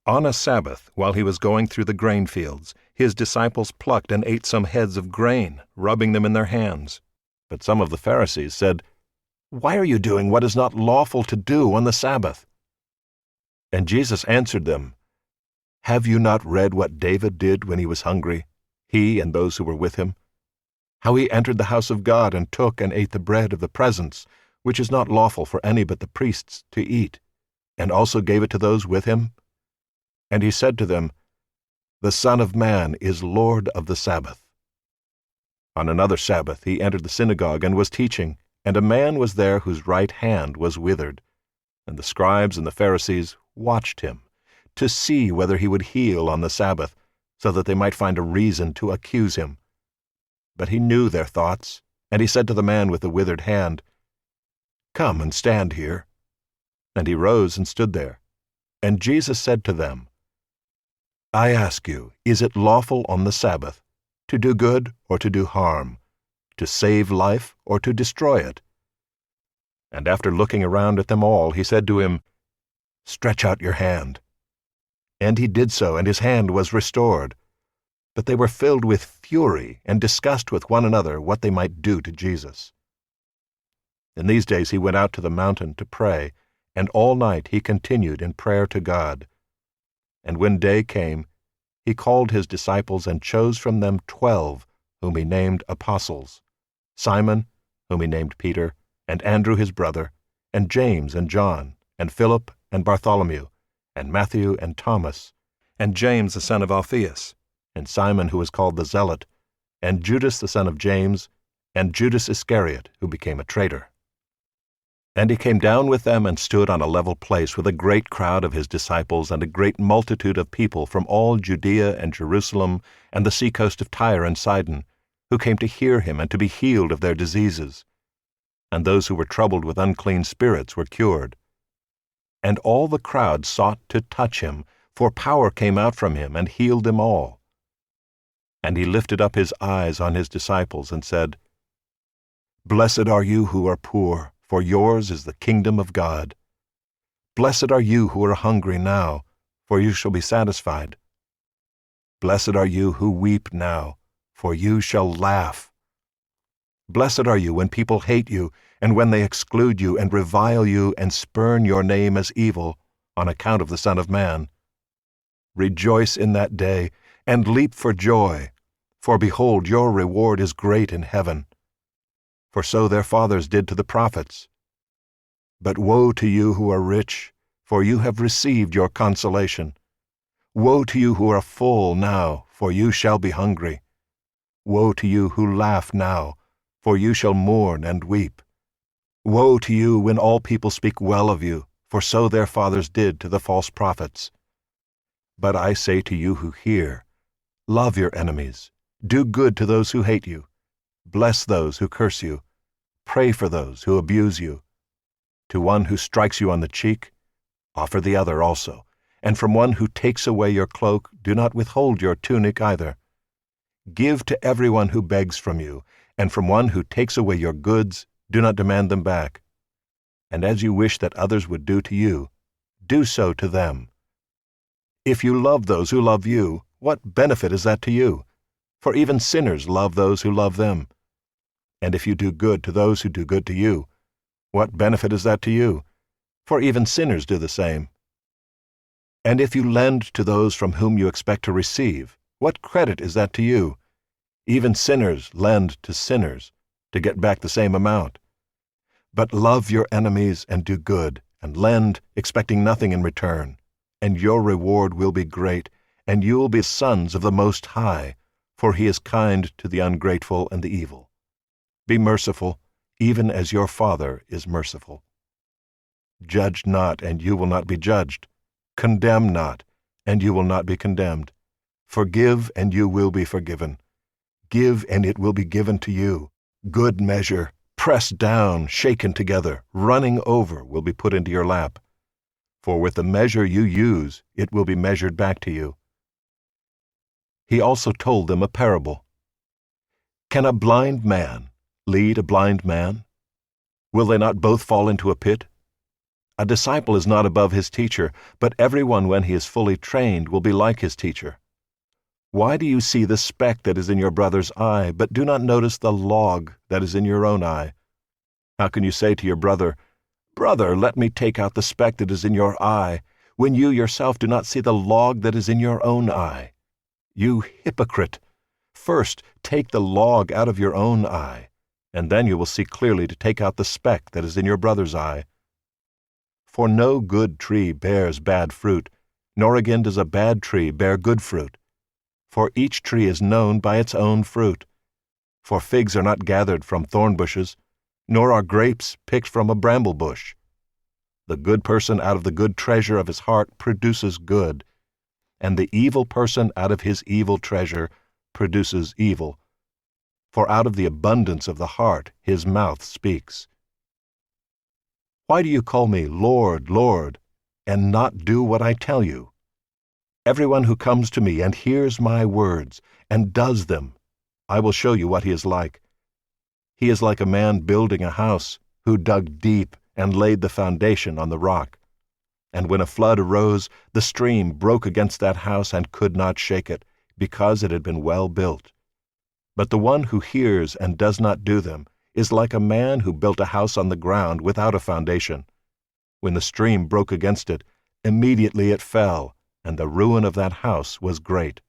On a Sabbath, while he was going through the grain fields, his disciples plucked and ate some heads of grain, rubbing them in their hands. But some of the Pharisees said, "Why are you doing what is not lawful to do on the Sabbath?" And Jesus answered them, "Have you not read what David did when he was hungry, he and those who were with him? How he entered the house of God and took and ate the bread of the presence, which is not lawful for any but the priests to eat, and also gave it to those with him? And he said to them, 'The Son of Man is Lord of the Sabbath.' On another Sabbath he entered the synagogue and was teaching, and a man was there whose right hand was withered. And the scribes and the Pharisees watched him, to see whether he would heal on the Sabbath, so that they might find a reason to accuse him. But he knew their thoughts, and he said to the man with the withered hand, 'Come and stand here.' And he rose and stood there. And Jesus said to them, 'I ask you, is it lawful on the Sabbath to do good or to do harm, to save life or to destroy it?' And after looking around at them all, he said to him, 'Stretch out your hand.' And he did so, and his hand was restored. But they were filled with fury and discussed with one another what they might do to Jesus. In these days he went out to the mountain to pray, and all night he continued in prayer to God. And when day came, he called his disciples and chose from them 12, whom he named apostles: Simon, whom he named Peter, and Andrew his brother, and James and John, and Philip and Bartholomew, and Matthew and Thomas, and James the son of Alphaeus, and Simon who was called the Zealot, and Judas the son of James, and Judas Iscariot, who became a traitor. And he came down with them and stood on a level place with a great crowd of his disciples and a great multitude of people from all Judea and Jerusalem and the seacoast of Tyre and Sidon, who came to hear him and to be healed of their diseases. And those who were troubled with unclean spirits were cured. And all the crowd sought to touch him, for power came out from him and healed them all. And he lifted up his eyes on his disciples and said, "Blessed are you who are poor, for yours is the kingdom of God. Blessed are you who are hungry now, for you shall be satisfied. Blessed are you who weep now, for you shall laugh. Blessed are you when people hate you, and when they exclude you, and revile you, and spurn your name as evil, on account of the Son of Man. Rejoice in that day, and leap for joy, for behold, your reward is great in heaven. For so their fathers did to the prophets. But woe to you who are rich, for you have received your consolation. Woe to you who are full now, for you shall be hungry. Woe to you who laugh now, for you shall mourn and weep. Woe to you when all people speak well of you, for so their fathers did to the false prophets. But I say to you who hear, love your enemies, do good to those who hate you, bless those who curse you, pray for those who abuse you. To one who strikes you on the cheek, offer the other also, and from one who takes away your cloak, do not withhold your tunic either. Give to everyone who begs from you, and from one who takes away your goods, do not demand them back. And as you wish that others would do to you, do so to them. If you love those who love you, what benefit is that to you? For even sinners love those who love them. And if you do good to those who do good to you, what benefit is that to you? For even sinners do the same. And if you lend to those from whom you expect to receive, what credit is that to you? Even sinners lend to sinners, to get back the same amount. But love your enemies and do good, and lend, expecting nothing in return, and your reward will be great, and you will be sons of the Most High, for he is kind to the ungrateful and the evil. Be merciful, even as your Father is merciful. Judge not, and you will not be judged. Condemn not, and you will not be condemned. Forgive, and you will be forgiven. Give, and it will be given to you. Good measure, pressed down, shaken together, running over, will be put into your lap. For with the measure you use, it will be measured back to you. He also told them a parable. Can a blind man lead a blind man? Will they not both fall into a pit? A disciple is not above his teacher, but everyone when he is fully trained will be like his teacher. Why do you see the speck that is in your brother's eye, but do not notice the log that is in your own eye? How can you say to your brother, "Brother, let me take out the speck that is in your eye," when you yourself do not see the log that is in your own eye? You hypocrite! First take the log out of your own eye, and then you will see clearly to take out the speck that is in your brother's eye. For no good tree bears bad fruit, nor again does a bad tree bear good fruit. For each tree is known by its own fruit. For figs are not gathered from thorn bushes, nor are grapes picked from a bramble bush. The good person out of the good treasure of his heart produces good, and the evil person out of his evil treasure produces evil. For out of the abundance of the heart his mouth speaks. Why do you call me Lord, Lord, and not do what I tell you? Everyone who comes to me and hears my words and does them, I will show you what he is like. He is like a man building a house, who dug deep and laid the foundation on the rock. And when a flood arose, the stream broke against that house and could not shake it, because it had been well built. But the one who hears and does not do them is like a man who built a house on the ground without a foundation. When the stream broke against it, immediately it fell, and the ruin of that house was great.